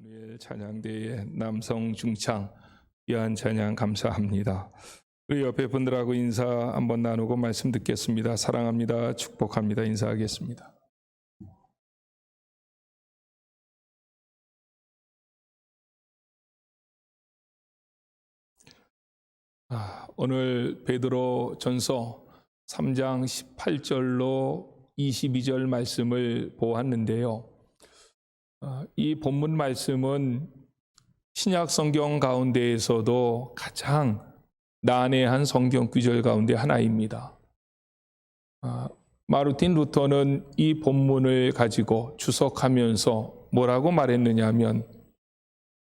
임마누엘 찬양대의 남성 중창 귀한 찬양 감사합니다. 우리 옆에 분들하고 인사 한번 나누고 말씀 듣겠습니다. 사랑합니다. 축복합니다. 인사하겠습니다. 오늘 베드로 전서 3장 18절로 22절 말씀을 보았는데요. 이 본문 말씀은 신약 성경 가운데에서도 가장 난해한 성경 구절 가운데 하나입니다. 마르틴 루터는 이 본문을 가지고 주석하면서 뭐라고 말했느냐 하면,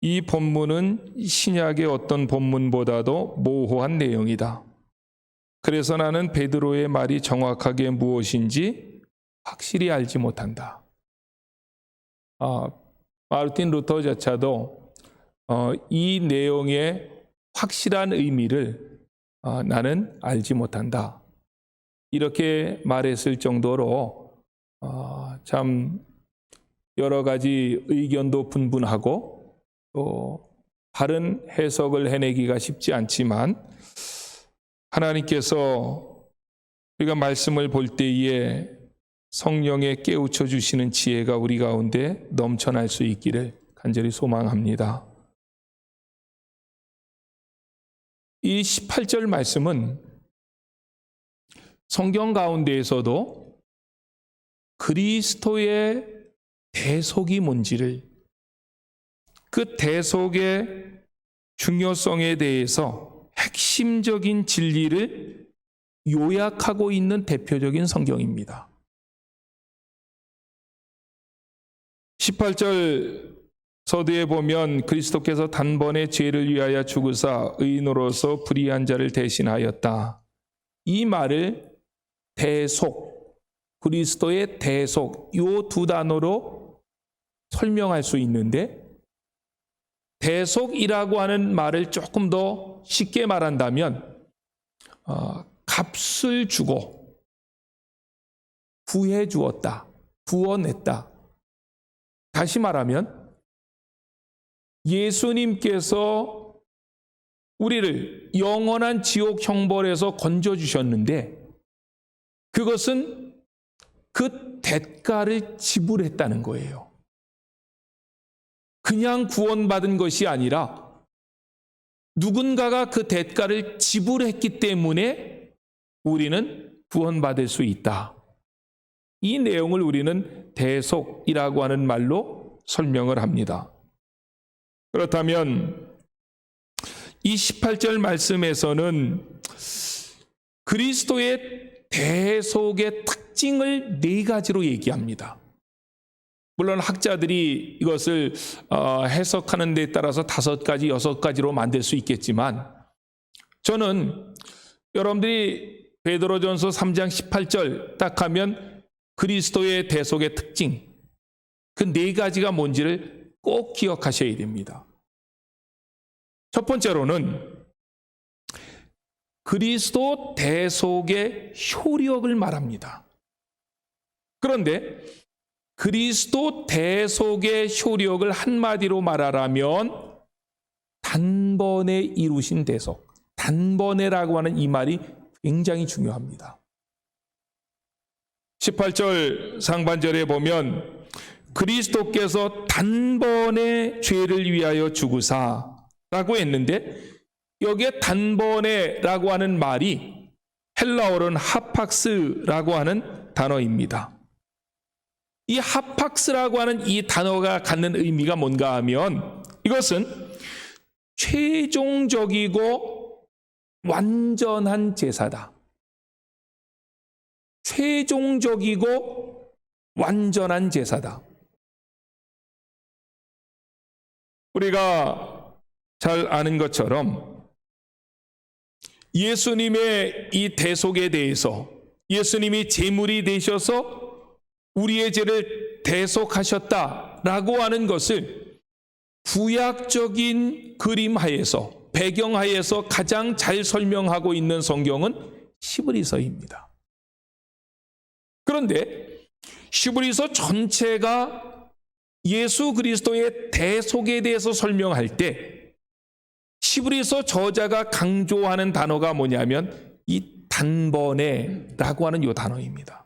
이 본문은 신약의 어떤 본문보다도 모호한 내용이다. 그래서 나는 베드로의 말이 정확하게 무엇인지 확실히 알지 못한다. 마르틴 루터 자차도 이 내용의 확실한 의미를 나는 알지 못한다, 이렇게 말했을 정도로 참 여러 가지 의견도 분분하고 또 다른 해석을 해내기가 쉽지 않지만, 하나님께서 우리가 말씀을 볼 때에 성령에 깨우쳐 주시는 지혜가 우리 가운데 넘쳐날 수 있기를 간절히 소망합니다. 이 18절 말씀은 성경 가운데에서도 그리스도의 대속이 뭔지를, 그 대속의 중요성에 대해서 핵심적인 진리를 요약하고 있는 대표적인 성경입니다. 18절 서두에 보면 그리스도께서 단번에 죄를 위하여 죽으사 의인으로서 불의한 자를 대신하였다. 이 말을 대속, 그리스도의 대속, 이 두 단어로 설명할 수 있는데, 대속이라고 하는 말을 조금 더 쉽게 말한다면 값을 주고 구해 주었다, 구원했다. 다시 말하면 예수님께서 우리를 영원한 지옥 형벌에서 건져주셨는데, 그것은 그 대가를 지불했다는 거예요. 그냥 구원받은 것이 아니라 누군가가 그 대가를 지불했기 때문에 우리는 구원받을 수 있다. 이 내용을 우리는 대속이라고 하는 말로 설명을 합니다. 그렇다면 이 18절 말씀에서는 그리스도의 대속의 특징을 4가지로 얘기합니다. 물론 학자들이 이것을 해석하는 데 따라서 5가지, 6가지로 만들 수 있겠지만, 저는 여러분들이 베드로전서 3장 18절 딱 하면 그리스도의 대속의 특징, 그 4가지가 뭔지를 꼭 기억하셔야 됩니다. 첫 번째로는 그리스도 대속의 효력을 말합니다. 그런데 그리스도 대속의 효력을 한마디로 말하라면 단번에 이루신 대속, 단번에라고 하는 이 말이 굉장히 중요합니다. 18절 상반절에 보면 그리스도께서 단번에 죄를 위하여 죽으사라고 했는데, 여기에 단번에라고 하는 말이 헬라어로는 하팍스라고 하는 단어입니다. 이 하팍스라고 하는 이 단어가 갖는 의미가 뭔가 하면, 이것은 최종적이고 완전한 제사다. 최종적이고 완전한 제사다. 우리가 잘 아는 것처럼 예수님의 이 대속에 대해서, 예수님이 제물이 되셔서 우리의 죄를 대속하셨다라고 하는 것을 구약적인 그림 하에서, 배경 하에서 가장 잘 설명하고 있는 성경은 히브리서입니다. 그런데 히브리서 전체가 예수 그리스도의 대속에 대해서 설명할 때 히브리서 저자가 강조하는 단어가 뭐냐면 이 단번에라고 하는 이 단어입니다.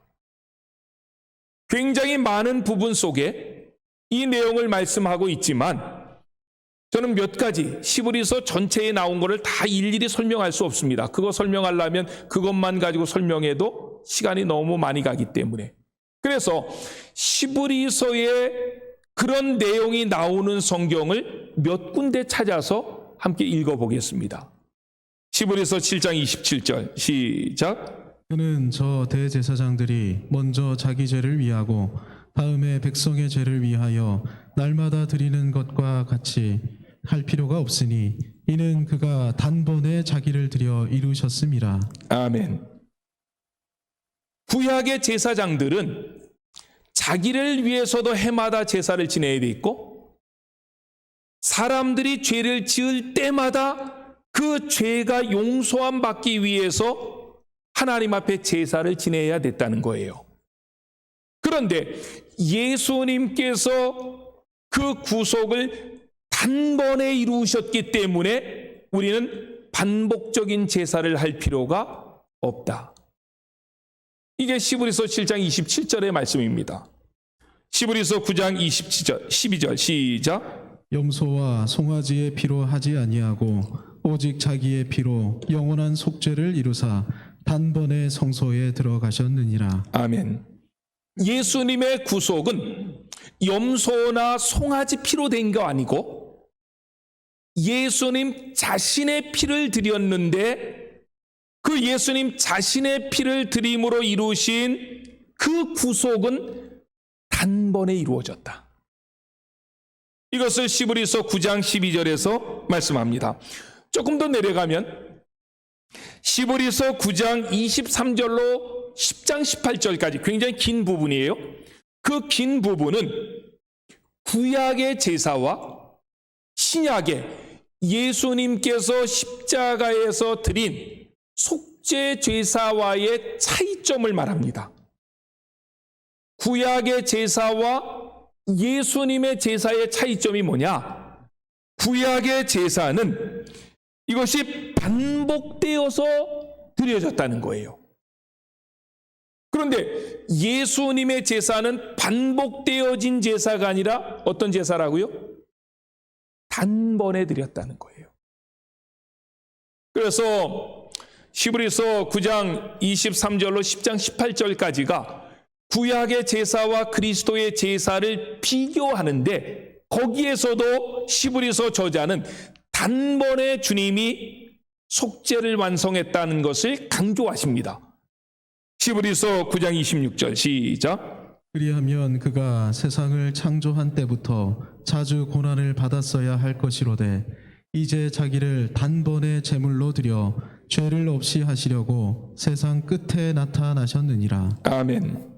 굉장히 많은 부분 속에 이 내용을 말씀하고 있지만 저는 몇 가지 히브리서 전체에 나온 것을 다 일일이 설명할 수 없습니다. 그거 설명하려면 그것만 가지고 설명해도 시간이 너무 많이 가기 때문에. 그래서 히브리서에 그런 내용이 나오는 성경을 몇 군데 찾아서 함께 읽어보겠습니다. 히브리서 7장 27절 시작. 그는 저 대제사장들이 먼저 자기 죄를 위하고 다음에 백성의 죄를 위하여 날마다 드리는 것과 같이 할 필요가 없으니 이는 그가 단번에 자기를 드려 이루셨음이라. 아멘. 구약의 제사장들은 자기를 위해서도 해마다 제사를 지내야 돼 있고 사람들이 죄를 지을 때마다 그 죄가 용서함 받기 위해서 하나님 앞에 제사를 지내야 됐다는 거예요. 그런데 예수님께서 그 구속을 단번에 이루셨기 때문에 우리는 반복적인 제사를 할 필요가 없다. 이게 히브리서 7장 27절의 말씀입니다. 히브리서 9장 12절 시작. 염소와 송아지의 피로 하지 아니하고 오직 자기의 피로 영원한 속죄를 이루사 단번에 성소에 들어가셨느니라. 아멘. 예수님의 구속은 염소나 송아지 피로 된 거 아니고 예수님 자신의 피를 드렸는데 그 예수님 자신의 피를 드림으로 이루신 그 구속은 단번에 이루어졌다. 이것을 히브리서 9장 12절에서 말씀합니다. 조금 더 내려가면 히브리서 9장 23절로 10장 18절까지 굉장히 긴 부분이에요. 그 긴 부분은 구약의 제사와 신약의 예수님께서 십자가에서 드린 속죄 제사와의 차이점을 말합니다. 구약의 제사와 예수님의 제사의 차이점이 뭐냐? 구약의 제사는 이것이 반복되어서 드려졌다는 거예요. 그런데 예수님의 제사는 반복되어진 제사가 아니라 어떤 제사라고요? 단번에 드렸다는 거예요. 그래서 히브리서 9장 23절로 10장 18절까지가 구약의 제사와 그리스도의 제사를 비교하는데 거기에서도 히브리서 저자는 단번에 주님이 속죄를 완성했다는 것을 강조하십니다. 히브리서 9장 26절 시작. 그리하면 그가 세상을 창조한 때부터 자주 고난을 받았어야 할 것이로되 이제 자기를 단번에 제물로 드려 죄를 없이 하시려고 세상 끝에 나타나셨느니라. 아멘.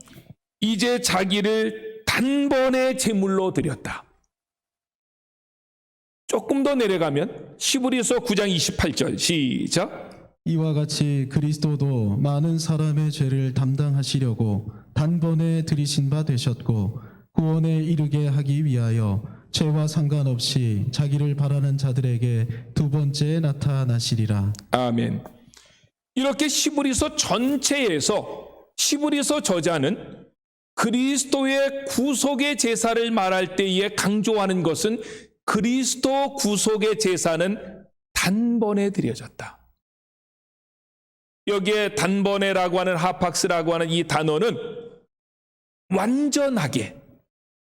이제 자기를 단번에 제물로 드렸다. 조금 더 내려가면 히브리서 9장 28절 시작. 이와 같이 그리스도도 많은 사람의 죄를 담당하시려고 단번에 들이신 바 되셨고 구원에 이르게 하기 위하여 죄와 상관없이 자기를 바라는 자들에게 두 번째 나타나시리라. 아멘. 이렇게 히브리서 전체에서 히브리서 저자는 그리스도의 구속의 제사를 말할 때에 강조하는 것은 그리스도 구속의 제사는 단번에 드려졌다. 여기에 단번에라고 하는 하팍스라고 하는 이 단어는 완전하게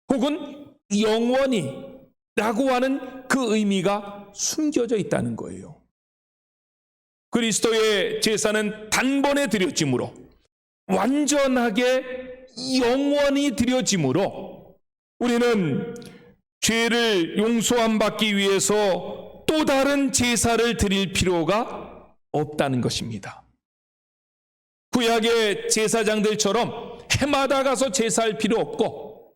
혹은 영원히 라고 하는 그 의미가 숨겨져 있다는 거예요. 그리스도의 제사는 단번에 드려짐으로 완전하게 영원히 드려짐으로 우리는 죄를 용서함 받기 위해서 또 다른 제사를 드릴 필요가 없다는 것입니다. 구약의 제사장들처럼 해마다 가서 제사할 필요 없고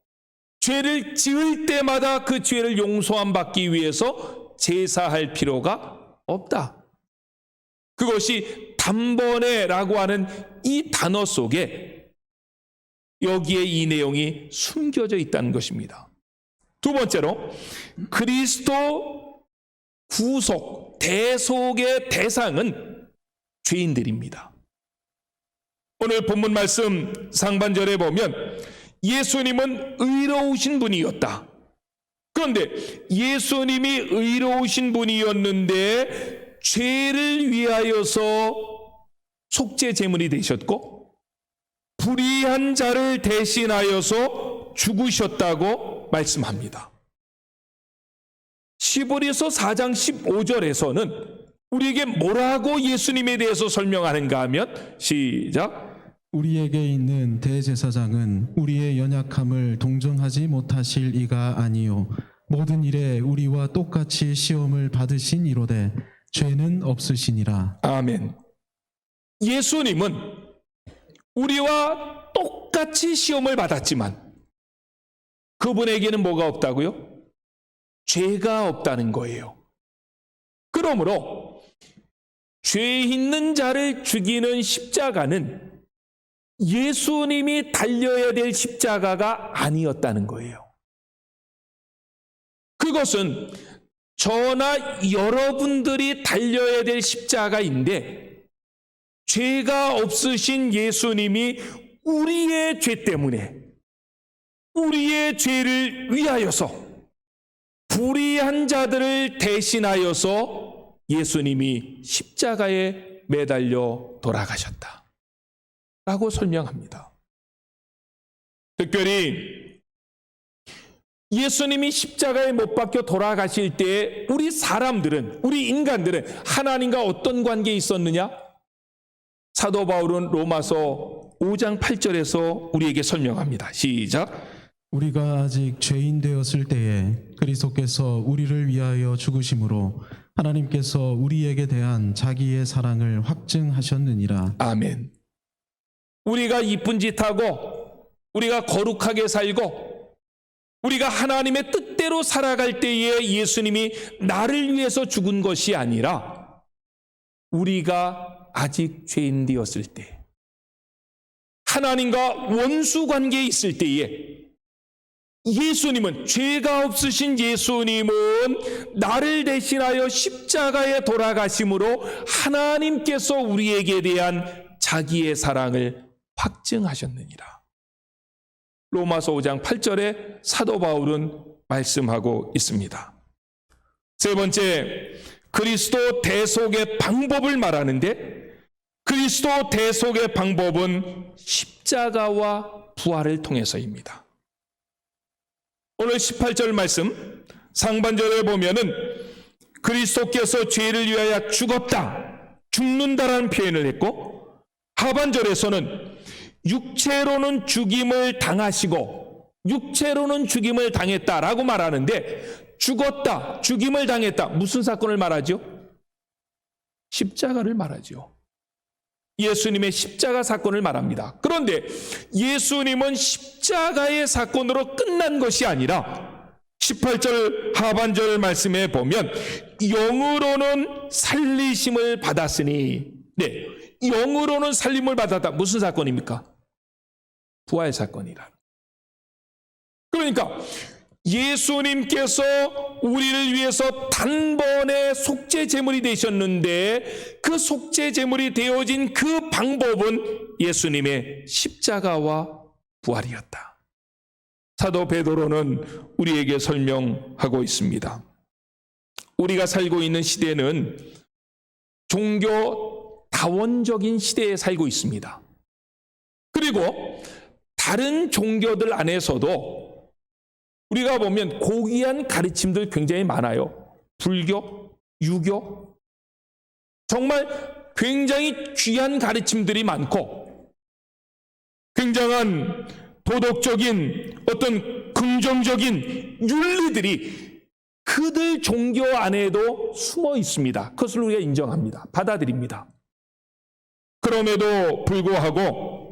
죄를 지을 때마다 그 죄를 용서함 받기 위해서 제사할 필요가 없다. 그것이 단번에라고 하는 이 단어 속에 여기에 이 내용이 숨겨져 있다는 것입니다. 두 번째로 그리스도 구속, 대속의 대상은 죄인들입니다. 오늘 본문 말씀 상반절에 보면 예수님은 의로우신 분이었다. 그런데 예수님이 의로우신 분이었는데 죄를 위하여서 속죄 제물이 되셨고 불의한 자를 대신하여서 죽으셨다고 말씀합니다. 시브리서 4장 15절에서는 우리에게 뭐라고 예수님에 대해서 설명하는가 하면 시작. 우리에게 있는 대제사장은 우리의 연약함을 동정하지 못하실 이가 아니요 모든 일에 우리와 똑같이 시험을 받으신 이로되 죄는 없으시니라. 아멘. 예수님은 우리와 똑같이 시험을 받았지만 그분에게는 뭐가 없다고요? 죄가 없다는 거예요. 그러므로 죄 있는 자를 죽이는 십자가는 예수님이 달려야 될 십자가가 아니었다는 거예요. 그것은 저나 여러분들이 달려야 될 십자가인데 죄가 없으신 예수님이 우리의 죄 때문에 우리의 죄를 위하여서 불의한 자들을 대신하여서 예수님이 십자가에 매달려 돌아가셨다 라고 설명합니다. 특별히 예수님이 십자가에 못 박혀 돌아가실 때 우리 사람들은, 우리 인간들은 하나님과 어떤 관계에 있었느냐? 사도 바울은 로마서 5장 8절에서 우리에게 설명합니다. 시작. 우리가 아직 죄인 되었을 때에 그리스도께서 우리를 위하여 죽으심으로 하나님께서 우리에게 대한 자기의 사랑을 확증하셨느니라. 아멘. 우리가 이쁜 짓 하고 우리가 거룩하게 살고 우리가 하나님의 뜻대로 살아갈 때에 예수님이 나를 위해서 죽은 것이 아니라 우리가 아직 죄인 되었을 때 하나님과 원수 관계에 있을 때에 예수님은, 죄가 없으신 예수님은 나를 대신하여 십자가에 돌아가심으로 하나님께서 우리에게 대한 자기의 사랑을 확증하셨느니라. 로마서 5장 8절에 사도 바울은 말씀하고 있습니다. 세 번째, 그리스도 대속의 방법을 말하는데 그리스도 대속의 방법은 십자가와 부활을 통해서입니다. 오늘 18절 말씀 상반절에 보면은 그리스도께서 죄를 위하여 죽었다, 죽는다라는 표현을 했고 하반절에서는 육체로는 죽임을 당하시고 육체로는 죽임을 당했다라고 말하는데 죽었다, 죽임을 당했다, 무슨 사건을 말하죠? 십자가를 말하죠. 예수님의 십자가 사건을 말합니다. 그런데 예수님은 십자가의 사건으로 끝난 것이 아니라 18절 하반절 말씀에 보면 영으로는 살리심을 받았으니, 네, 영으로는 살림을 받았다. 무슨 사건입니까? 부활 사건이라. 그러니까 예수님께서 우리를 위해서 단번에 속죄 제물이 되셨는데 그 속죄 제물이 되어진 그 방법은 예수님의 십자가와 부활이었다. 사도 베드로는 우리에게 설명하고 있습니다. 우리가 살고 있는 시대는 종교 다원적인 시대에 살고 있습니다. 그리고 다른 종교들 안에서도 우리가 보면 고귀한 가르침들 굉장히 많아요. 불교, 유교, 정말 굉장히 귀한 가르침들이 많고 굉장한 도덕적인 어떤 긍정적인 윤리들이 그들 종교 안에도 숨어 있습니다. 그것을 우리가 인정합니다. 받아들입니다. 그럼에도 불구하고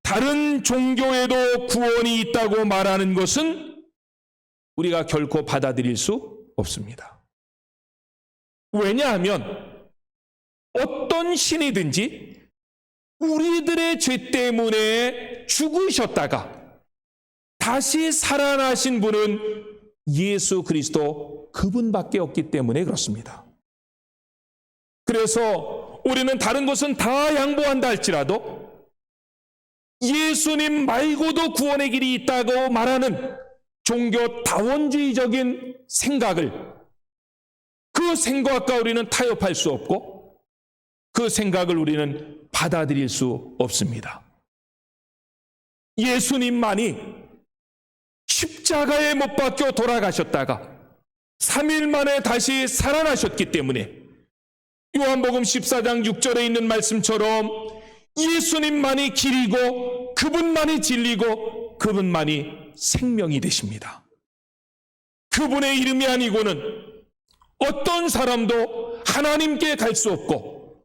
다른 종교에도 구원이 있다고 말하는 것은 우리가 결코 받아들일 수 없습니다. 왜냐하면 어떤 신이든지 우리들의 죄 때문에 죽으셨다가 다시 살아나신 분은 예수 그리스도 그분밖에 없기 때문에 그렇습니다. 그래서 우리는 다른 것은 다 양보한다 할지라도 예수님 말고도 구원의 길이 있다고 말하는 종교 다원주의적인 생각을, 그 생각과 우리는 타협할 수 없고 그 생각을 우리는 받아들일 수 없습니다. 예수님만이 십자가에 못 박혀 돌아가셨다가 3일 만에 다시 살아나셨기 때문에 요한복음 14장 6절에 있는 말씀처럼 예수님만이 길이고 그분만이 진리고 그분만이 생명이 되십니다. 그분의 이름이 아니고는 어떤 사람도 하나님께 갈 수 없고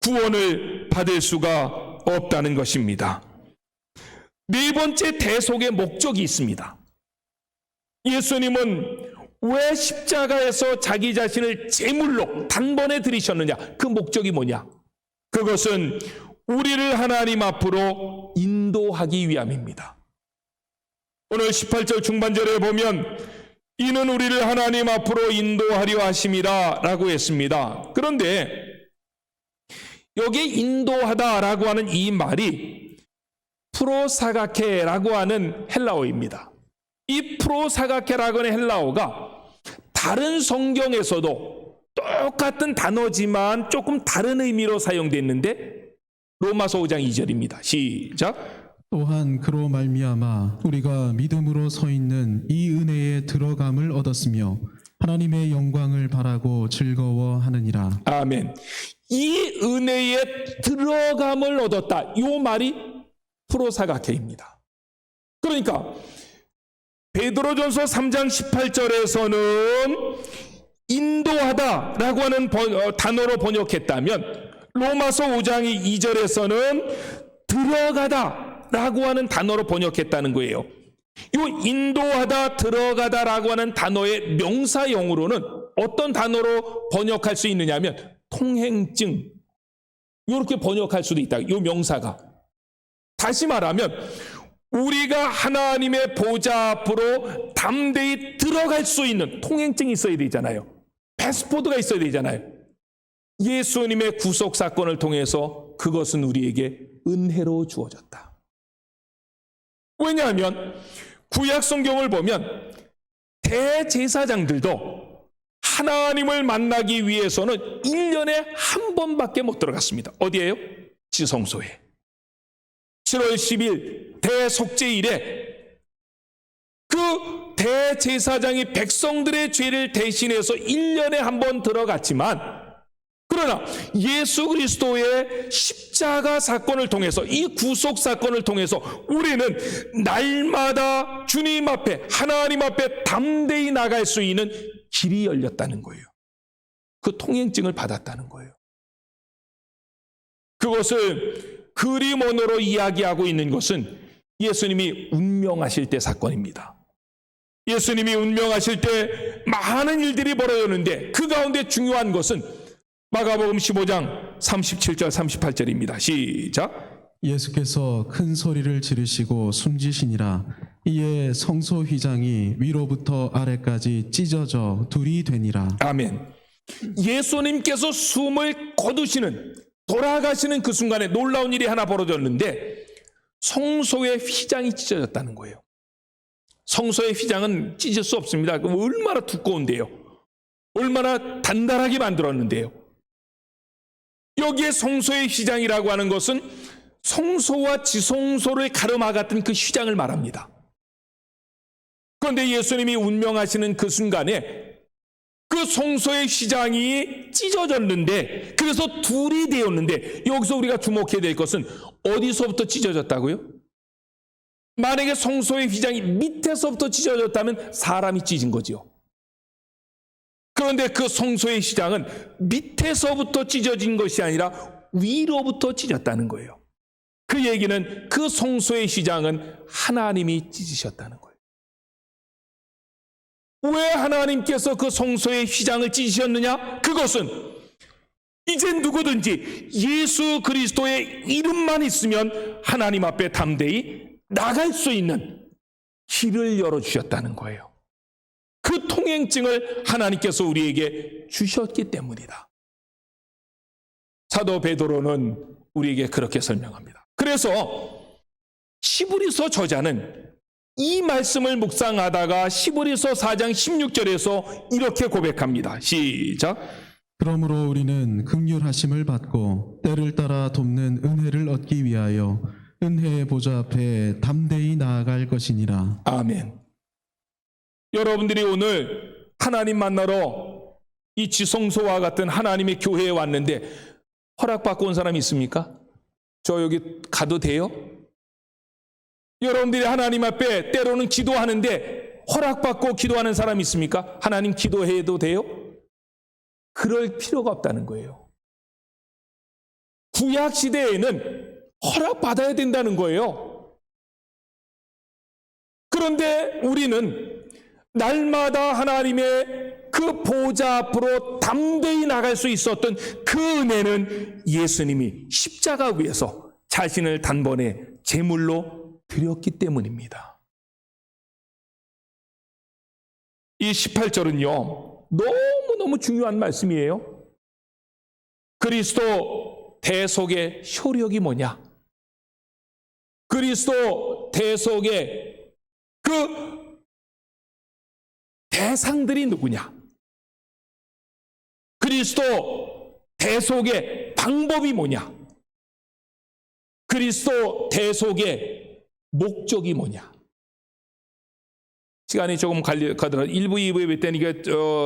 구원을 받을 수가 없다는 것입니다. 네 번째 대속의 목적이 있습니다. 예수님은 왜 십자가에서 자기 자신을 제물로 단번에 드리셨느냐? 그 목적이 뭐냐? 그것은 우리를 하나님 앞으로 인도하기 위함입니다. 오늘 18절 중반절에 보면 이는 우리를 하나님 앞으로 인도하려 하심이라 라고 했습니다. 그런데 여기 인도하다라고 하는 이 말이 프로사가케라고 하는 헬라어입니다. 이 프로사가케라고 하는 헬라어가 다른 성경에서도 똑같은 단어지만 조금 다른 의미로 사용됐는데 로마서 5장 2절입니다. 시작. 또한 그로 말미암아 우리가 믿음으로 서 있는 이 은혜에 들어감을 얻었으며 하나님의 영광을 바라고 즐거워하느니라. 아멘. 이 은혜에 들어감을 얻었다. 이 말이 프로사가케입니다. 그러니까 베드로전서 3장 18절에서는 인도하다라고 하는 단어로 번역했다면 로마서 5장 2절에서는 들어가다라고 하는 단어로 번역했다는 거예요. 이 인도하다, 들어가다라고 하는 단어의 명사형으로는 어떤 단어로 번역할 수 있느냐면 통행증, 이렇게 번역할 수도 있다. 이 명사가. 다시 말하면 우리가 하나님의 보좌 앞으로 담대히 들어갈 수 있는 통행증이 있어야 되잖아요. 패스포드가 있어야 되잖아요. 예수님의 구속 사건을 통해서 그것은 우리에게 은혜로 주어졌다. 왜냐하면 구약 성경을 보면 대제사장들도 하나님을 만나기 위해서는 1년에 한 번밖에 못 들어갔습니다. 어디예요? 지성소에. 7월 10일 대속죄일에 그 대제사장이 백성들의 죄를 대신해서 1년에 한 번 들어갔지만, 그러나 예수 그리스도의 십자가 사건을 통해서, 이 구속 사건을 통해서 우리는 날마다 주님 앞에, 하나님 앞에 담대히 나갈 수 있는 길이 열렸다는 거예요. 그 통행증을 받았다는 거예요. 그것을 그림 언어로 이야기하고 있는 것은 예수님이 운명하실 때 사건입니다. 예수님이 운명하실 때 많은 일들이 벌어졌는데 그 가운데 중요한 것은 마가복음 15장 37절 38절입니다. 시작. 예수께서 큰 소리를 지르시고 숨지시니라. 이에 성소 휘장이 위로부터 아래까지 찢어져 둘이 되니라. 아멘. 예수님께서 숨을 거두시는, 돌아가시는 그 순간에 놀라운 일이 하나 벌어졌는데 성소의 휘장이 찢어졌다는 거예요. 성소의 휘장은 찢을 수 없습니다. 얼마나 두꺼운데요. 얼마나 단단하게 만들었는데요. 여기에 성소의 휘장이라고 하는 것은 성소와 지성소를 가로막았던 그 휘장을 말합니다. 그런데 예수님이 운명하시는 그 순간에 그 성소의 휘장이 찢어졌는데, 그래서 둘이 되었는데, 여기서 우리가 주목해야 될 것은 어디서부터 찢어졌다고요? 만약에 성소의 휘장이 밑에서부터 찢어졌다면 사람이 찢은 거죠. 그런데 그 성소의 휘장은 밑에서부터 찢어진 것이 아니라 위로부터 찢었다는 거예요. 그 얘기는 그 성소의 휘장은 하나님이 찢으셨다는 거예요. 왜 하나님께서 그 성소의 휘장을 찢으셨느냐? 그것은 이제 누구든지 예수 그리스도의 이름만 있으면 하나님 앞에 담대히 나갈 수 있는 길을 열어주셨다는 거예요. 그 통행증을 하나님께서 우리에게 주셨기 때문이다. 사도 베드로는 우리에게 그렇게 설명합니다. 그래서 히브리서 저자는 이 말씀을 묵상하다가 히브리서 4장 16절에서 이렇게 고백합니다. 시작. 그러므로 우리는 긍휼하심을 받고 때를 따라 돕는 은혜를 얻기 위하여 은혜의 보좌 앞에 담대히 나아갈 것이니라. 아멘. 여러분들이 오늘 하나님 만나러 이 지성소와 같은 하나님의 교회에 왔는데 허락받고 온 사람이 있습니까? 저 여기 가도 돼요? 여러분들이 하나님 앞에 때로는 기도하는데 허락받고 기도하는 사람이 있습니까? 하나님 기도해도 돼요? 그럴 필요가 없다는 거예요. 구약 시대에는 허락받아야 된다는 거예요. 그런데 우리는 날마다 하나님의 그 보좌 앞으로 담대히 나갈 수 있었던 그 은혜는 예수님이 십자가 위에서 자신을 단번에 제물로 드렸기 때문입니다. 이 18절은요, 너무너무 중요한 말씀이에요. 그리스도 대속의 효력이 뭐냐? 그리스도 대속의 그 대상들이 누구냐? 그리스도 대속의 방법이 뭐냐? 그리스도 대속의 목적이 뭐냐? 시간이 조금 가더라도 1부, 2부 예배 때는 이게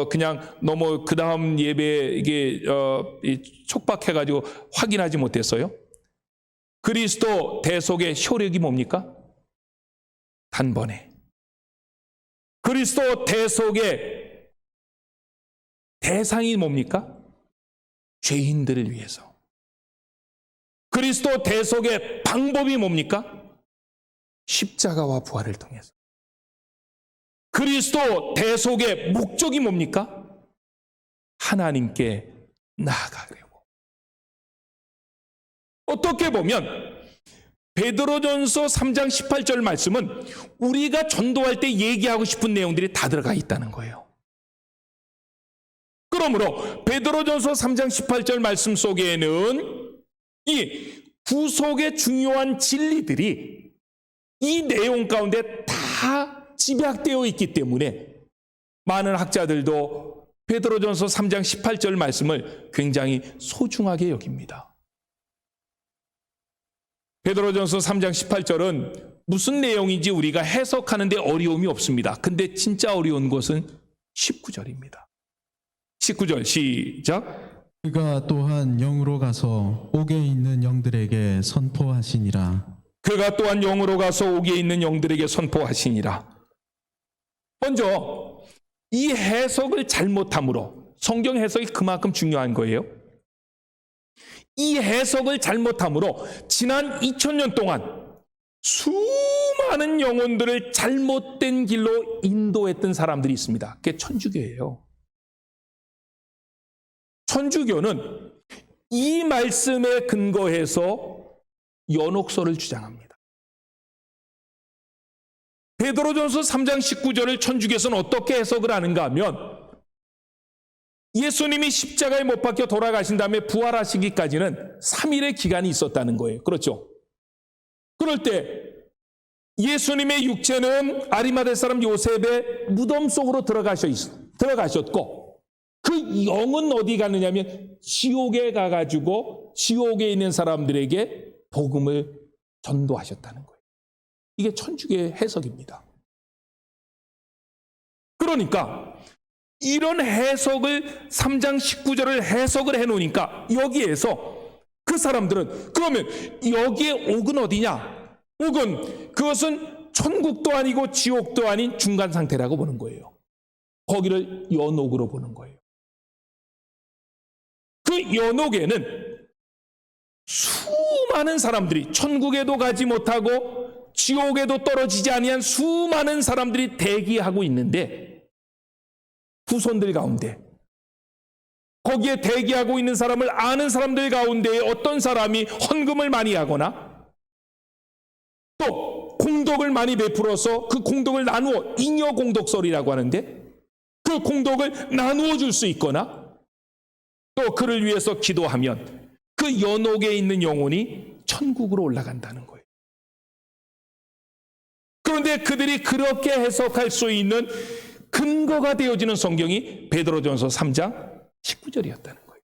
그냥 너무 그 다음 예배 이게 촉박해가지고 확인하지 못했어요. 그리스도 대속의 효력이 뭡니까? 단번에. 그리스도 대속의 대상이 뭡니까? 죄인들을 위해서. 그리스도 대속의 방법이 뭡니까? 십자가와 부활을 통해서. 그리스도 대속의 목적이 뭡니까? 하나님께 나아가려고. 어떻게 보면 베드로전서 3장 18절 말씀은 우리가 전도할 때 얘기하고 싶은 내용들이 다 들어가 있다는 거예요. 그러므로 베드로전서 3장 18절 말씀 속에는 이 구속의 중요한 진리들이 이 내용 가운데 다 집약되어 있기 때문에 많은 학자들도 베드로전서 3장 18절 말씀을 굉장히 소중하게 여깁니다. 베드로전서 3장 18절은 무슨 내용인지 우리가 해석하는데 어려움이 없습니다. 근데 진짜 어려운 것은 19절입니다. 19절 시작. 그가 또한 영으로 가서 옥에 있는 영들에게 선포하시니라. 그가 또한 영으로 가서 옥에 있는 영들에게 선포하시니라. 먼저 이 해석을 잘못함으로, 성경 해석이 그만큼 중요한 거예요. 이 해석을 잘못함으로 지난 2000년 동안 수많은 영혼들을 잘못된 길로 인도했던 사람들이 있습니다. 그게 천주교예요. 천주교는 이 말씀에 근거해서 연옥설을 주장합니다. 베드로전서 3장 19절을 천주교에서는 어떻게 해석을 하는가 하면 예수님이 십자가에 못 박혀 돌아가신 다음에 부활하시기까지는 3일의 기간이 있었다는 거예요. 그렇죠? 그럴 때 예수님의 육체는 아리마대 사람 요셉의 무덤 속으로 들어가셨고 그 영은 어디 갔느냐면 지옥에 가가지고 지옥에 있는 사람들에게 복음을 전도하셨다는 거예요. 이게 천주교의 해석입니다. 그러니까 이런 해석을 3장 19절을 해석을 해놓으니까 여기에서 그 사람들은 그러면 여기에 옥은 어디냐? 옥은 그것은 천국도 아니고 지옥도 아닌 중간 상태라고 보는 거예요. 거기를 연옥으로 보는 거예요. 그 연옥에는 수많은 사람들이 천국에도 가지 못하고 지옥에도 떨어지지 아니한 수많은 사람들이 대기하고 있는데 후손들 가운데 거기에 대기하고 있는 사람을 아는 사람들 가운데 어떤 사람이 헌금을 많이 하거나 또 공덕을 많이 베풀어서 그 공덕을 나누어 잉여 공덕설이라고 하는데 그 공덕을 나누어 줄 수 있거나 또 그를 위해서 기도하면 그 연옥에 있는 영혼이 천국으로 올라간다는 거예요. 그런데 그들이 그렇게 해석할 수 있는 근거가 되어지는 성경이 베드로전서 3장 19절이었다는 거예요.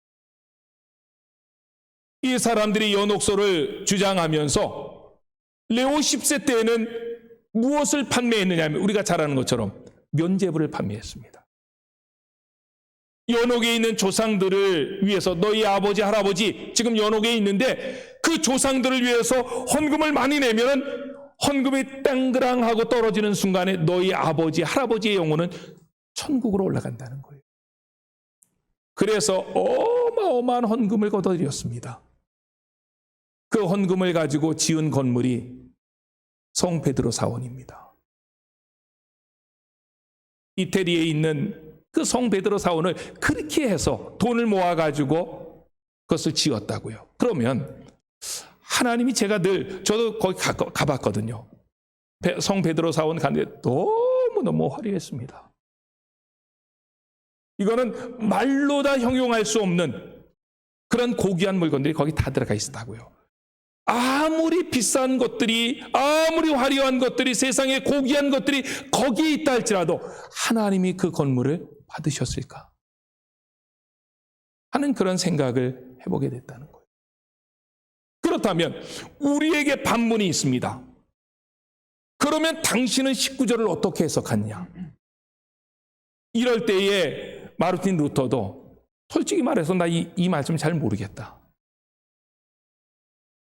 이 사람들이 연옥설을 주장하면서 레오 10세 때에는 무엇을 판매했느냐 하면 우리가 잘 아는 것처럼 면죄부를 판매했습니다. 연옥에 있는 조상들을 위해서 너희 아버지 할아버지 지금 연옥에 있는데 그 조상들을 위해서 헌금을 많이 내면 헌금이 땅그랑하고 떨어지는 순간에 너희 아버지 할아버지의 영혼은 천국으로 올라간다는 거예요. 그래서 어마어마한 헌금을 걷어들였습니다. 그 헌금을 가지고 지은 건물이 성 베드로 사원입니다. 이태리에 있는 그 성 베드로 사원을 그렇게 해서 돈을 모아가지고 그것을 지었다고요. 그러면 하나님이 제가 저도 거기 가봤거든요. 성 베드로 사원 갔는데 너무너무 화려했습니다. 이거는 말로 다 형용할 수 없는 그런 고귀한 물건들이 거기 다 들어가 있었다고요. 아무리 비싼 것들이, 아무리 화려한 것들이, 세상에 고귀한 것들이 거기에 있다 할지라도 하나님이 그 건물을 받으셨을까 하는 그런 생각을 해보게 됐다는 거예요. 그렇다면 우리에게 반문이 있습니다. 그러면 당신은 19절을 어떻게 해석하느냐? 이럴 때에 마르틴 루터도 솔직히 말해서 나 이 말씀 잘 모르겠다.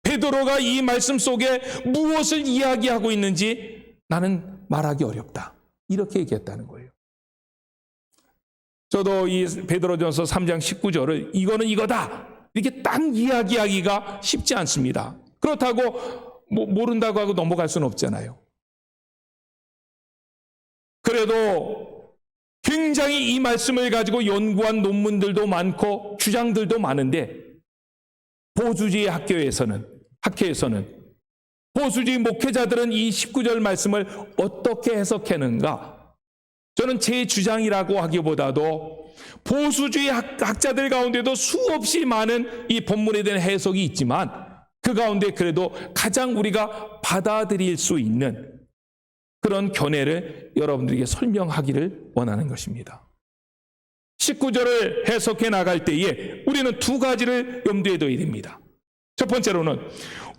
베드로가 이 말씀 속에 무엇을 이야기하고 있는지 나는 말하기 어렵다. 이렇게 얘기했다는 거예요. 저도 이 베드로전서 3장 19절을 이거는 이거다 이렇게 딱 이야기하기가 쉽지 않습니다. 그렇다고 모른다고 하고 넘어갈 수는 없잖아요. 그래도 굉장히 이 말씀을 가지고 연구한 논문들도 많고 주장들도 많은데 보수주의 학회에서는 보수주의 목회자들은 이 19절 말씀을 어떻게 해석하는가? 저는 제 주장이라고 하기보다도 보수주의 학자들 가운데도 수없이 많은 이 본문에 대한 해석이 있지만 그 가운데 그래도 가장 우리가 받아들일 수 있는 그런 견해를 여러분들에게 설명하기를 원하는 것입니다. 19절을 해석해 나갈 때에 우리는 두 가지를 염두에 둬야 됩니다. 첫 번째로는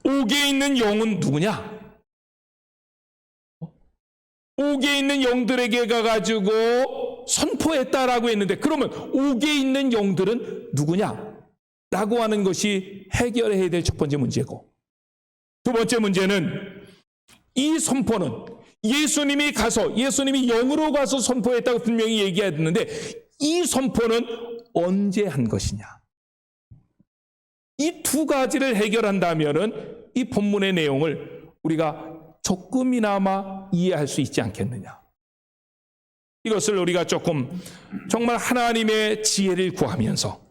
옥에 있는 영은 누구냐? 옥에 있는 영들에게 가가지고 선포했다라고 했는데 그러면 옥에 있는 영들은 누구냐? 라고 하는 것이 해결해야 될 첫 번째 문제고 두 번째 문제는 이 선포는 예수님이 영으로 가서 선포했다고 분명히 얘기했는데 이 선포는 언제 한 것이냐? 이 두 가지를 해결한다면은 이 본문의 내용을 우리가 조금이나마 이해할 수 있지 않겠느냐. 이것을 우리가 조금 정말 하나님의 지혜를 구하면서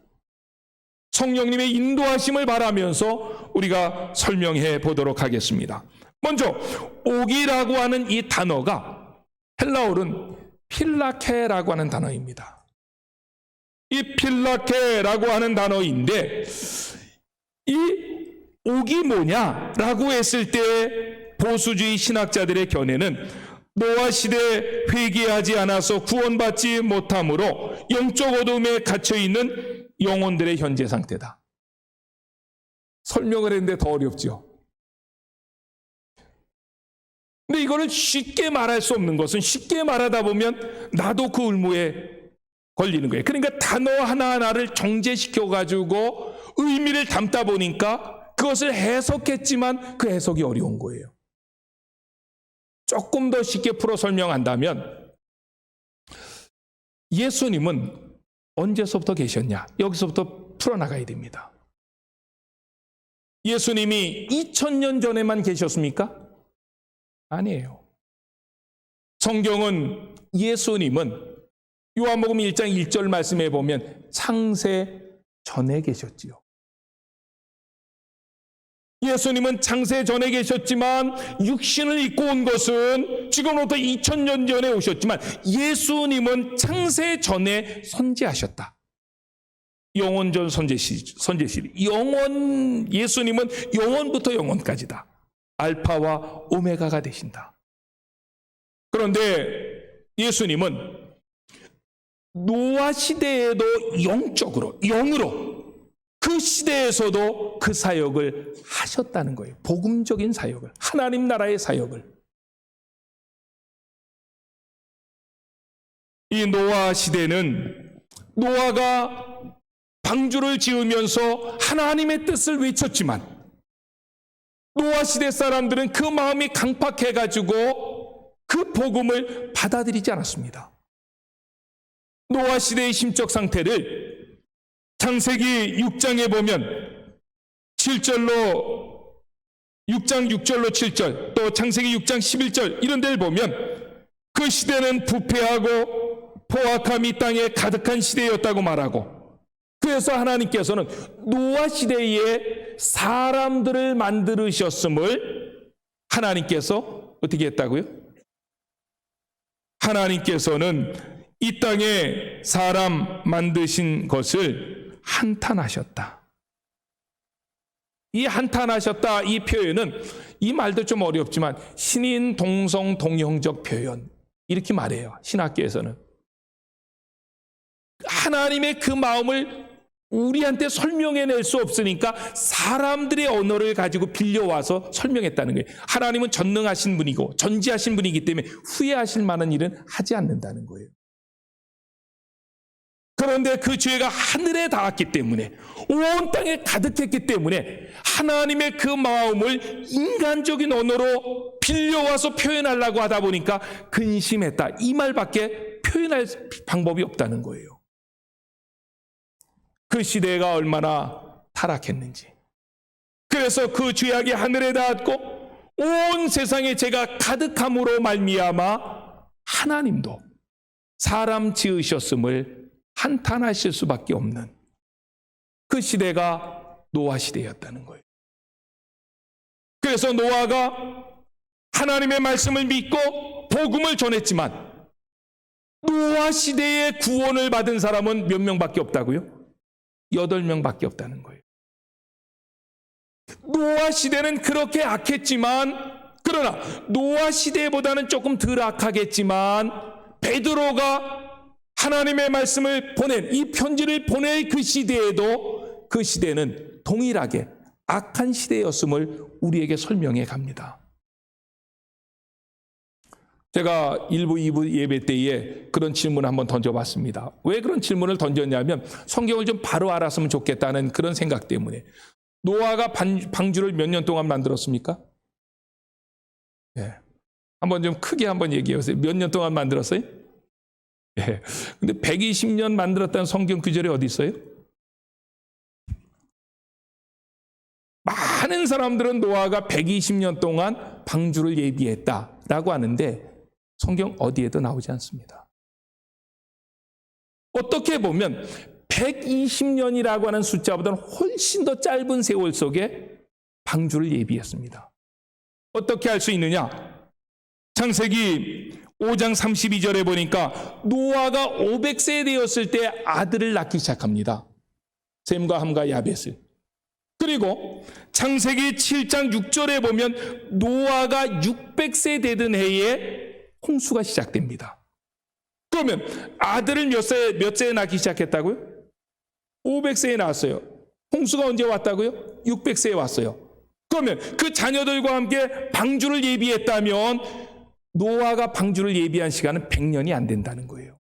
성령님의 인도하심을 바라면서 우리가 설명해 보도록 하겠습니다. 먼저 옥이라고 하는 이 단어가 헬라어는 필라케라고 하는 단어입니다. 이 필라케라고 하는 단어인데 이 옥이 뭐냐라고 했을 때 보수주의 신학자들의 견해는 노아 시대 회개하지 않아서 구원받지 못함으로 영적 어둠에 갇혀있는 영혼들의 현재 상태다. 설명을 했는데 더 어렵죠. 근데 이거를 쉽게 말할 수 없는 것은 쉽게 말하다 보면 나도 그 의무에 걸리는 거예요. 그러니까 단어 하나하나를 정제시켜가지고 의미를 담다 보니까 그것을 해석했지만 그 해석이 어려운 거예요. 조금 더 쉽게 풀어 설명한다면 예수님은 언제서부터 계셨냐? 여기서부터 풀어나가야 됩니다. 예수님이 2000년 전에만 계셨습니까? 아니에요. 성경은 예수님은 요한복음 1장 1절 말씀에 보면 창세 전에 계셨지요. 예수님은 창세 전에 계셨지만 육신을 입고 온 것은 지금부터 2000년 전에 오셨지만 예수님은 창세 전에 선지하셨다. 영원전 선지시. 예수님은 영원부터 영원까지다. 알파와 오메가가 되신다. 그런데 예수님은 노아 시대에도 영으로 그 시대에서도 그 사역을 하셨다는 거예요. 복음적인 사역을, 하나님 나라의 사역을. 이 노아 시대는 노아가 방주를 지으면서 하나님의 뜻을 외쳤지만 노아 시대 사람들은 그 마음이 강팍해가지고 그 복음을 받아들이지 않았습니다. 노아 시대의 심적 상태를 창세기 6장에 보면 7절로 6장 6절로 7절 또 창세기 6장 11절 이런 데를 보면 그 시대는 부패하고 포악함이 땅에 가득한 시대였다고 말하고, 그래서 하나님께서는 노아 시대에 사람들을 만드셨음을 하나님께서 어떻게 했다고요? 하나님께서는 이 땅에 사람 만드신 것을 한탄하셨다. 이 한탄하셨다 이 표현은, 이 말도 좀 어렵지만 신인 동성 동형적 표현 이렇게 말해요. 신학계에서는 하나님의 그 마음을 우리한테 설명해낼 수 없으니까 사람들의 언어를 가지고 빌려와서 설명했다는 거예요. 하나님은 전능하신 분이고 전지하신 분이기 때문에 후회하실 만한 일은 하지 않는다는 거예요. 그런데 그 죄가 하늘에 닿았기 때문에, 온 땅에 가득했기 때문에 하나님의 그 마음을 인간적인 언어로 빌려와서 표현하려고 하다 보니까 근심했다, 이 말밖에 표현할 방법이 없다는 거예요. 그 시대가 얼마나 타락했는지. 그래서 그 죄악이 하늘에 닿았고 온 세상에 죄가 가득함으로 말미암아 하나님도 사람 지으셨음을 한탄하실 수밖에 없는 그 시대가 노아 시대였다는 거예요. 그래서 노아가 하나님의 말씀을 믿고 복음을 전했지만 노아 시대의 구원을 받은 사람은 몇 명밖에 없다고요? 8명밖에 없다는 거예요. 노아 시대는 그렇게 악했지만, 그러나 노아 시대보다는 조금 덜 악하겠지만 베드로가 하나님의 말씀을 보낸, 이 편지를 보낼 그 시대에도 그 시대는 동일하게 악한 시대였음을 우리에게 설명해 갑니다. 제가 1부, 2부 예배 때에 그런 질문을 한번 던져봤습니다. 왜 그런 질문을 던졌냐면 성경을 좀 바로 알았으면 좋겠다는 그런 생각 때문에. 노아가 방주를 몇 년 동안 만들었습니까? 예. 한번 좀 크게 한번 얘기해 보세요. 몇 년 동안 만들었어요? 예. 근데 120년 만들었다는 성경 구절이 어디 있어요? 많은 사람들은 노아가 120년 동안 방주를 예비했다라고 하는데 성경 어디에도 나오지 않습니다. 어떻게 보면 120년이라고 하는 숫자보다는 훨씬 더 짧은 세월 속에 방주를 예비했습니다. 어떻게 할 수 있느냐? 창세기 5장 32절에 보니까 노아가 500세 되었을 때 아들을 낳기 시작합니다. 셈과 함과 야벳을. 그리고 창세기 7장 6절에 보면 노아가 600세 되던 해에 홍수가 시작됩니다. 그러면 아들을 몇 세에 낳기 시작했다고요? 500세에 낳았어요. 홍수가 언제 왔다고요? 600세에 왔어요. 그러면 그 자녀들과 함께 방주를 예비했다면 노아가 방주를 예비한 시간은 100년이 안 된다는 거예요.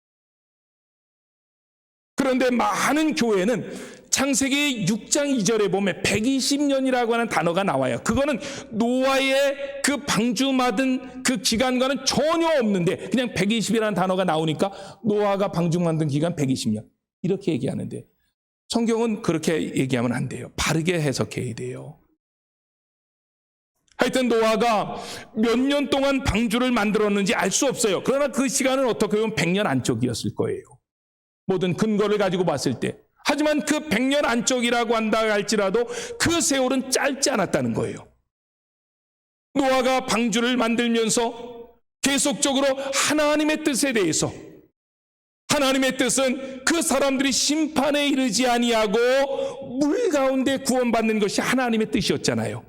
그런데 많은 교회는 창세기 6장 2절에 보면 120년이라고 하는 단어가 나와요. 그거는 노아의 그 방주 만든 그 기간과는 전혀 없는데 그냥 120이라는 단어가 나오니까 노아가 방주 만든 기간 120년 이렇게 얘기하는데, 성경은 그렇게 얘기하면 안 돼요. 바르게 해석해야 돼요. 하여튼 노아가 몇 년 동안 방주를 만들었는지 알 수 없어요. 그러나 그 시간은 어떻게 보면 100년 안쪽이었을 거예요. 모든 근거를 가지고 봤을 때. 하지만 그 100년 안쪽이라고 한다 할지라도 그 세월은 짧지 않았다는 거예요. 노아가 방주를 만들면서 계속적으로 하나님의 뜻에 대해서, 하나님의 뜻은 그 사람들이 심판에 이르지 아니하고 물 가운데 구원받는 것이 하나님의 뜻이었잖아요.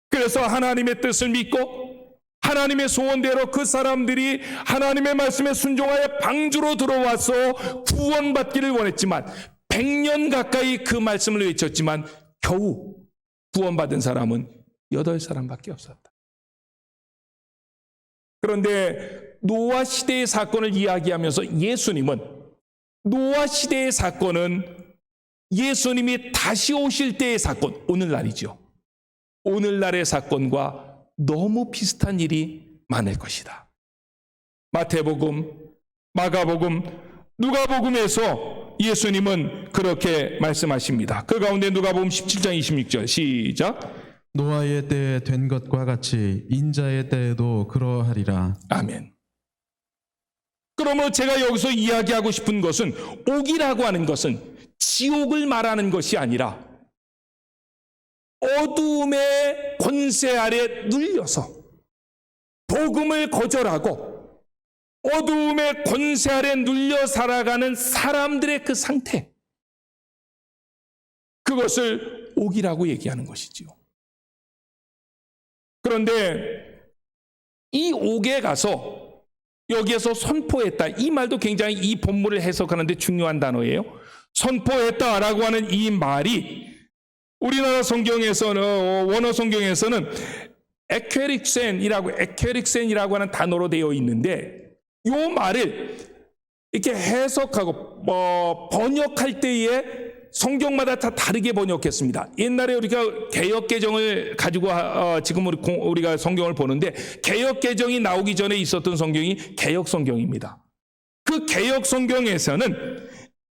그래서 하나님의 뜻을 믿고 하나님의 소원대로 그 사람들이 하나님의 말씀에 순종하여 방주로 들어와서 구원받기를 원했지만 100년 가까이 그 말씀을 외쳤지만 겨우 구원받은 사람은 8사람밖에 없었다. 그런데 노아 시대의 사건을 이야기하면서 예수님은, 노아 시대의 사건은 예수님이 다시 오실 때의 사건, 오늘날이죠. 오늘날의 사건과 너무 비슷한 일이 많을 것이다. 마태복음, 마가복음, 누가복음에서 예수님은 그렇게 말씀하십니다. 그 가운데 누가복음 17장 26절 시작. 노아의 때에 된 것과 같이 인자의 때에도 그러하리라. 아멘. 그러므로 제가 여기서 이야기하고 싶은 것은, 옥이라고 하는 것은 지옥을 말하는 것이 아니라 어두움의 권세 아래 눌려서 복음을 거절하고 어두움의 권세 아래 눌려 살아가는 사람들의 그 상태, 그것을 옥이라고 얘기하는 것이지요. 그런데 이 옥에 가서 여기에서 선포했다, 이 말도 굉장히 이 본문을 해석하는데 중요한 단어예요. 선포했다라고 하는 이 말이 우리나라 성경에서는, 원어 성경에서는 에케릭센이라고 하는 단어로 되어 있는데, 이 말을 이렇게 해석하고 번역할 때에 성경마다 다 다르게 번역했습니다. 옛날에 우리가 개역개정을 가지고 지금 우리가 성경을 보는데, 개역개정이 나오기 전에 있었던 성경이 개역성경입니다. 그 개역성경에서는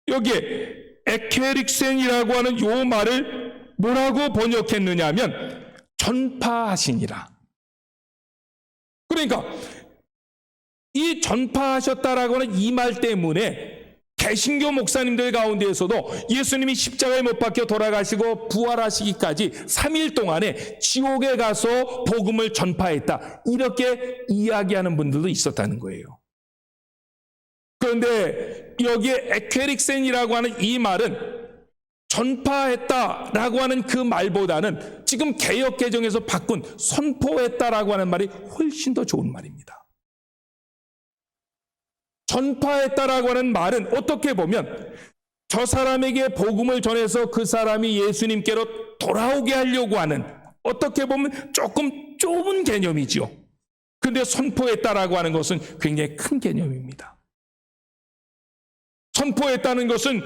여기에 에케릭센이라고 하는 요 말을 뭐라고 번역했느냐 하면 전파하시니라. 그러니까 이 전파하셨다라고 하는 이 말 때문에 개신교 목사님들 가운데에서도 예수님이 십자가에 못 박혀 돌아가시고 부활하시기까지 3일 동안에 지옥에 가서 복음을 전파했다, 이렇게 이야기하는 분들도 있었다는 거예요. 그런데 여기에 에케릭센이라고 하는 이 말은 전파했다라고 하는 그 말보다는 지금 개역개정에서 바꾼 선포했다라고 하는 말이 훨씬 더 좋은 말입니다. 전파했다라고 하는 말은 어떻게 보면 저 사람에게 복음을 전해서 그 사람이 예수님께로 돌아오게 하려고 하는, 어떻게 보면 조금 좁은 개념이죠. 그런데 선포했다라고 하는 것은 굉장히 큰 개념입니다. 선포했다는 것은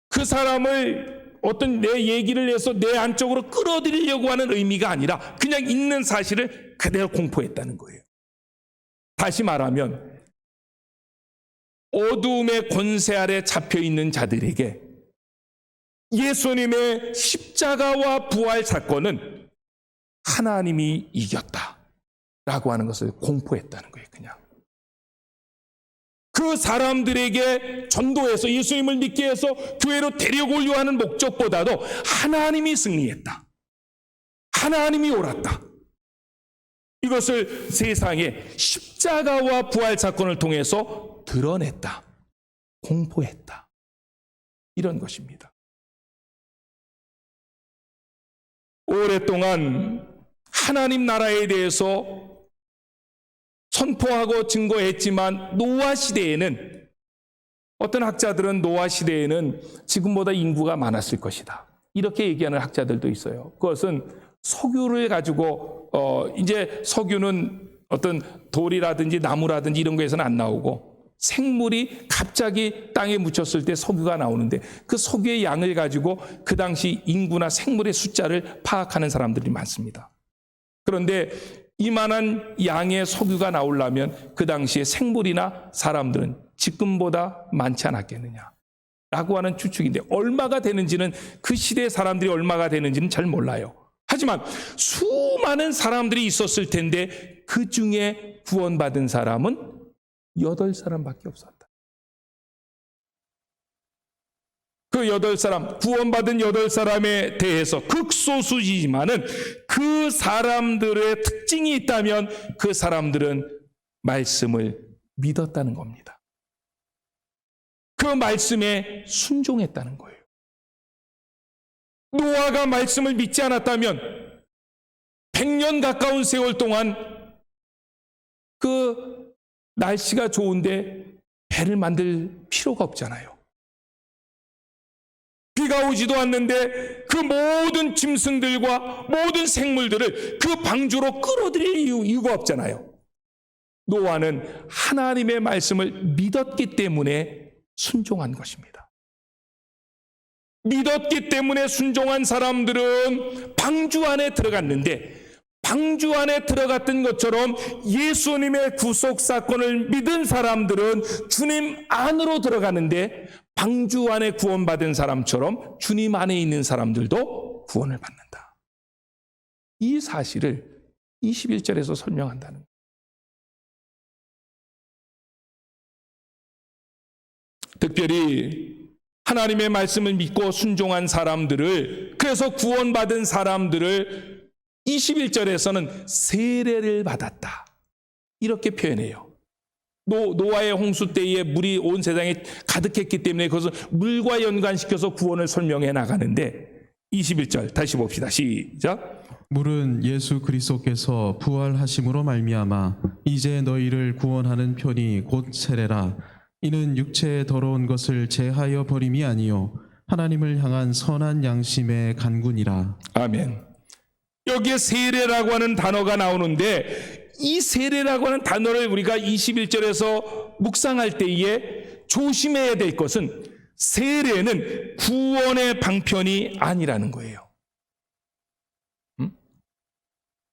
그 사람을 어떤 내 얘기를 해서 내 안쪽으로 끌어들이려고 하는 의미가 아니라 그냥 있는 사실을 그대로 공포했다는 거예요. 다시 말하면 어두움의 권세 아래 잡혀있는 자들에게 예수님의 십자가와 부활 사건은 하나님이 이겼다라고 하는 것을 공포했다는 거예요. 그냥 그 사람들에게 전도해서 예수님을 믿게 해서 교회로 데려오려 하는 목적보다도 하나님이 승리했다, 하나님이 옳았다, 이것을 세상에 십자가와 부활 사건을 통해서 드러냈다, 공포했다, 이런 것입니다. 오랫동안 하나님 나라에 대해서 선포하고 증거했지만 노아 시대에는, 어떤 학자들은 노아 시대에는 지금보다 인구가 많았을 것이다, 이렇게 얘기하는 학자들도 있어요. 그것은 석유를 가지고 이제 석유는 어떤 돌이라든지 나무라든지 이런 거에서는 안 나오고 생물이 갑자기 땅에 묻혔을 때 석유가 나오는데, 그 석유의 양을 가지고 그 당시 인구나 생물의 숫자를 파악하는 사람들이 많습니다. 그런데 이만한 양의 석유가 나오려면 그 당시에 생물이나 사람들은 지금보다 많지 않았겠느냐 라고 하는 추측인데, 얼마가 되는지는, 그 시대의 사람들이 얼마가 되는지는 잘 몰라요. 하지만 수많은 사람들이 있었을 텐데 그 중에 구원받은 사람은 8사람밖에 없었다. 그 8사람, 구원받은 8사람에 대해서 극소수이지만은 그 사람들의 특징이 있다면 그 사람들은 말씀을 믿었다는 겁니다. 그 말씀에 순종했다는 거예요. 노아가 말씀을 믿지 않았다면 100년 가까운 세월 동안 그 날씨가 좋은데 배를 만들 필요가 없잖아요. 비가 오지도 않는데 그 모든 짐승들과 모든 생물들을 그 방주로 끌어들일 이유가 없잖아요. 노아는 하나님의 말씀을 믿었기 때문에 순종한 것입니다. 믿었기 때문에 순종한 사람들은 방주 안에 들어갔는데, 방주 안에 들어갔던 것처럼 예수님의 구속 사건을 믿은 사람들은 주님 안으로 들어가는데, 방주 안에 구원받은 사람처럼 주님 안에 있는 사람들도 구원을 받는다. 이 사실을 21절에서 설명한다는 거예요. 특별히 하나님의 말씀을 믿고 순종한 사람들을, 그래서 구원받은 사람들을 21절에서는 세례를 받았다, 이렇게 표현해요. 노아의 홍수 때에 물이 온 세상에 가득했기 때문에 그것을 물과 연관시켜서 구원을 설명해 나가는데, 21절 다시 봅시다. 시작. 물은 예수 그리스도께서 부활하심으로 말미암아 이제 너희를 구원하는 편이 곧 세례라. 이는 육체의 더러운 것을 제하여 버림이 아니요 하나님을 향한 선한 양심의 간군이라. 아멘. 여기에 세례라고 하는 단어가 나오는데, 이 세례라고 하는 단어를 우리가 21절에서 묵상할 때에 조심해야 될 것은 세례는 구원의 방편이 아니라는 거예요.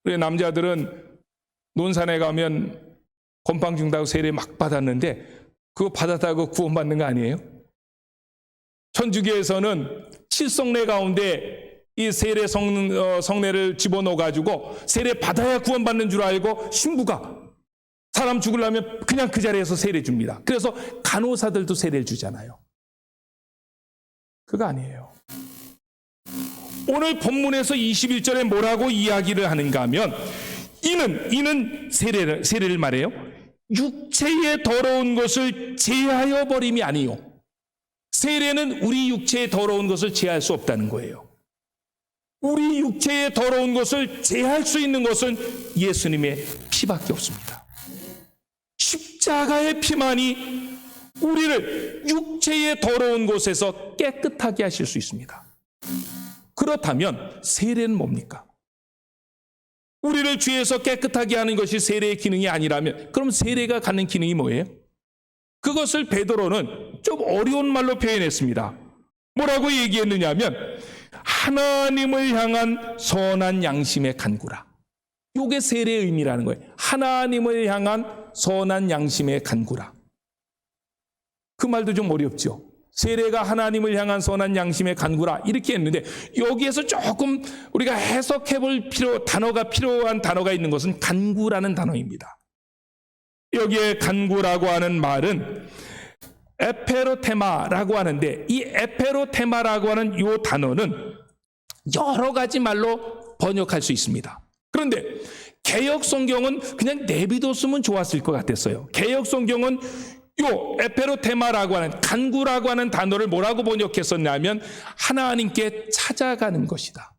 우리 남자들은 논산에 가면 건빵 준다고 세례 막 받았는데 그거 받았다고 구원받는 거 아니에요? 천주교에서는 7성례 가운데 이 세례 성례를 집어넣어가지고 세례 받아야 구원받는 줄 알고 신부가 사람 죽으려면 그냥 그 자리에서 세례 줍니다. 그래서 간호사들도 세례를 주잖아요. 그거 아니에요. 오늘 본문에서 21절에 뭐라고 이야기를 하는가 하면, 이는 세례를 말해요. 육체의 더러운 것을 제하여 버림이 아니요. 세례는 우리 육체의 더러운 것을 제할 수 없다는 거예요. 우리 육체의 더러운 것을 제할 수 있는 것은 예수님의 피밖에 없습니다. 십자가의 피만이 우리를 육체의 더러운 곳에서 깨끗하게 하실 수 있습니다. 그렇다면 세례는 뭡니까? 우리를 죄에서 깨끗하게 하는 것이 세례의 기능이 아니라면 그럼 세례가 갖는 기능이 뭐예요? 그것을 베드로는 좀 어려운 말로 표현했습니다. 뭐라고 얘기했느냐 하면 하나님을 향한 선한 양심의 간구라. 이게 세례의 의미라는 거예요. 하나님을 향한 선한 양심의 간구라. 그 말도 좀 어렵죠. 세례가 하나님을 향한 선한 양심의 간구라 이렇게 했는데, 여기에서 조금 우리가 해석해 볼 단어가 필요한 단어가 있는 것은 간구라는 단어입니다. 여기에 간구라고 하는 말은 에페로테마라고 하는데, 이 에페로테마라고 하는 이 단어는 여러 가지 말로 번역할 수 있습니다. 그런데 개역 성경은 그냥 내비뒀으면 좋았을 것 같았어요. 개역 성경은 요 에페로테마라고 하는 간구라고 하는 단어를 뭐라고 번역했었냐면 하나님께 찾아가는 것이다.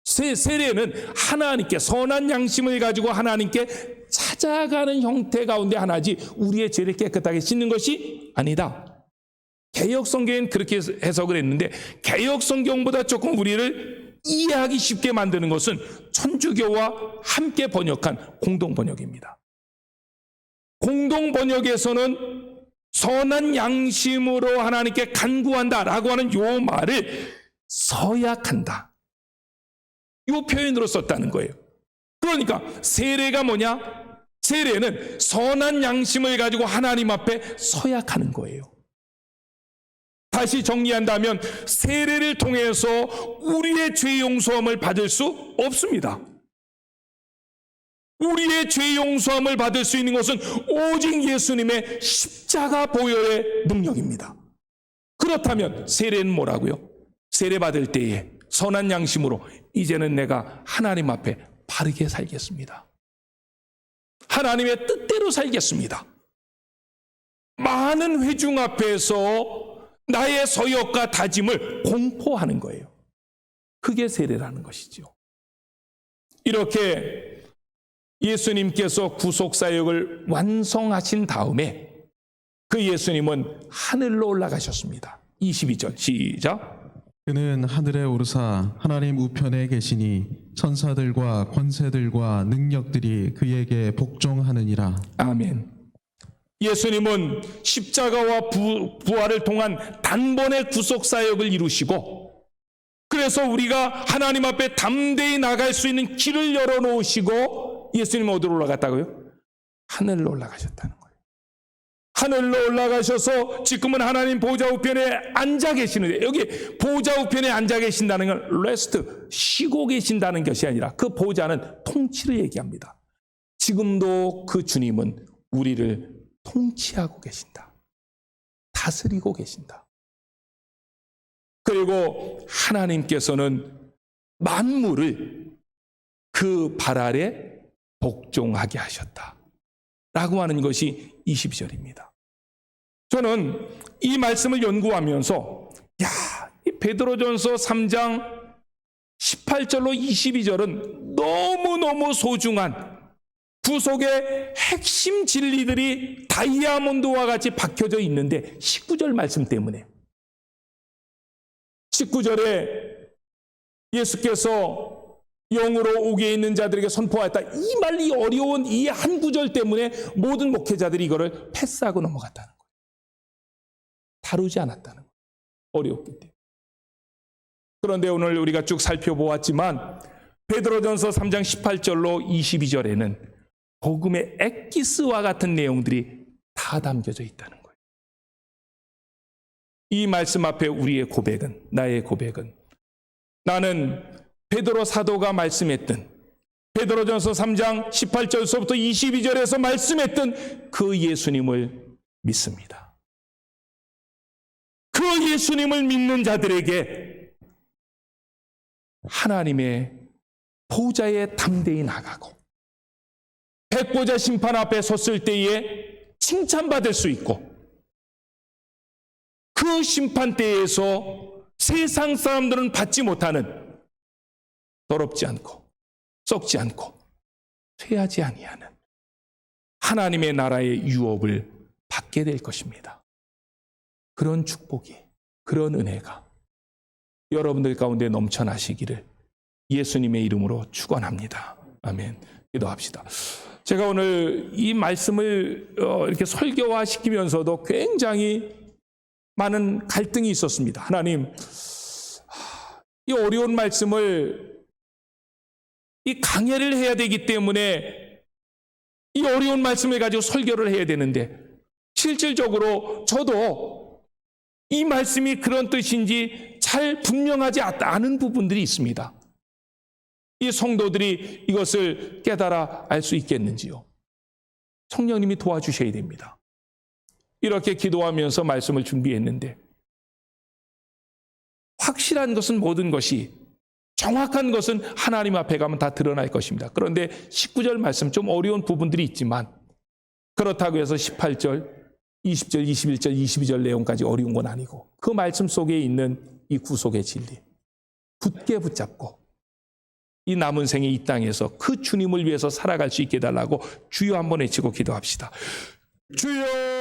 세례는 하나님께 선한 양심을 가지고 하나님께 찾아가는 형태 가운데 하나지 우리의 죄를 깨끗하게 씻는 것이 아니다. 개역 성경은 그렇게 해석을 했는데, 개역 성경보다 조금 우리를 이해하기 쉽게 만드는 것은 천주교와 함께 번역한 공동 번역입니다. 공동 번역에서는 선한 양심으로 하나님께 간구한다라고 하는 요 말을 서약한다, 요 표현으로 썼다는 거예요. 그러니까 세례가 뭐냐? 세례는 선한 양심을 가지고 하나님 앞에 서약하는 거예요. 다시 정리한다면 세례를 통해서 우리의 죄 용서함을 받을 수 없습니다. 우리의 죄 용서함을 받을 수 있는 것은 오직 예수님의 십자가 보혈의 능력입니다. 그렇다면 세례는 뭐라고요? 세례 받을 때에 선한 양심으로 이제는 내가 하나님 앞에 바르게 살겠습니다. 하나님의 뜻대로 살겠습니다. 많은 회중 앞에서 나의 서역과 다짐을 공포하는 거예요. 그게 세례라는 것이죠. 이렇게 예수님께서 구속사역을 완성하신 다음에 그 예수님은 하늘로 올라가셨습니다. 22절 시작. 그는 하늘에 오르사 하나님 우편에 계시니 천사들과 권세들과 능력들이 그에게 복종하느니라. 아멘. 예수님은 십자가와 부활을 통한 단번에 구속사역을 이루시고, 그래서 우리가 하나님 앞에 담대히 나갈 수 있는 길을 열어놓으시고, 예수님은 어디로 올라갔다고요? 하늘로 올라가셨다는 거예요. 하늘로 올라가셔서 지금은 하나님 보좌 우편에 앉아 계시는데, 여기 보좌 우편에 앉아 계신다는 건 레스트, 쉬고 계신다는 것이 아니라 그 보좌는 통치를 얘기합니다. 지금도 그 주님은 우리를 통치하고 계신다. 다스리고 계신다. 그리고 하나님께서는 만물을 그 발 아래 복종하게 하셨다. 라고 하는 것이 22절입니다. 저는 이 말씀을 연구하면서 이 베드로전서 3장 18절로 22절은 너무너무 소중한 구속의 핵심 진리들이 다이아몬드와 같이 박혀져 있는데 19절 말씀 때문에 19절에 예수께서 영으로 옥에 있는 자들에게 선포하였다. 이 말이 어려운 이 한 구절 때문에 모든 목회자들이 이거를 패스하고 넘어갔다는 거예요. 다루지 않았다는 거예요. 어려웠기 때문에. 그런데 오늘 우리가 쭉 살펴보았지만 베드로전서 3장 18절로 22절에는 복음의 엑기스와 같은 내용들이 다 담겨져 있다는 거예요. 이 말씀 앞에 우리의 고백은, 나의 고백은, 나는 베드로 사도가 말씀했던 베드로전서 3장 18절서부터 22절에서 말씀했던 그 예수님을 믿습니다. 그 예수님을 믿는 자들에게 하나님의 보좌에 담대히 나가고 백보자 심판 앞에 섰을 때에 칭찬받을 수 있고, 그 심판대에서 세상 사람들은 받지 못하는 더럽지 않고 썩지 않고 쇠하지 아니하는 하나님의 나라의 유업을 받게 될 것입니다. 그런 축복이, 그런 은혜가 여러분들 가운데 넘쳐나시기를 예수님의 이름으로 축원합니다. 아멘. 기도합시다. 제가 오늘 이 말씀을 이렇게 설교화시키면서도 굉장히 많은 갈등이 있었습니다. 하나님, 이 어려운 말씀을 이 강해를 해야 되기 때문에 이 어려운 말씀을 가지고 설교를 해야 되는데, 실질적으로 저도 이 말씀이 그런 뜻인지 잘 분명하지 않은 부분들이 있습니다. 이 성도들이 이것을 깨달아 알 수 있겠는지요? 성령님이 도와주셔야 됩니다. 이렇게 기도하면서 말씀을 준비했는데, 확실한 것은 모든 것이, 정확한 것은 하나님 앞에 가면 다 드러날 것입니다. 그런데 19절 말씀 좀 어려운 부분들이 있지만, 그렇다고 해서 18절, 20절, 21절, 22절 내용까지 어려운 건 아니고, 그 말씀 속에 있는 이 구속의 진리 굳게 붙잡고 이 남은 생에 이 땅에서 그 주님을 위해서 살아갈 수 있게 해달라고 주여 한번 외치고 기도합시다. 주여!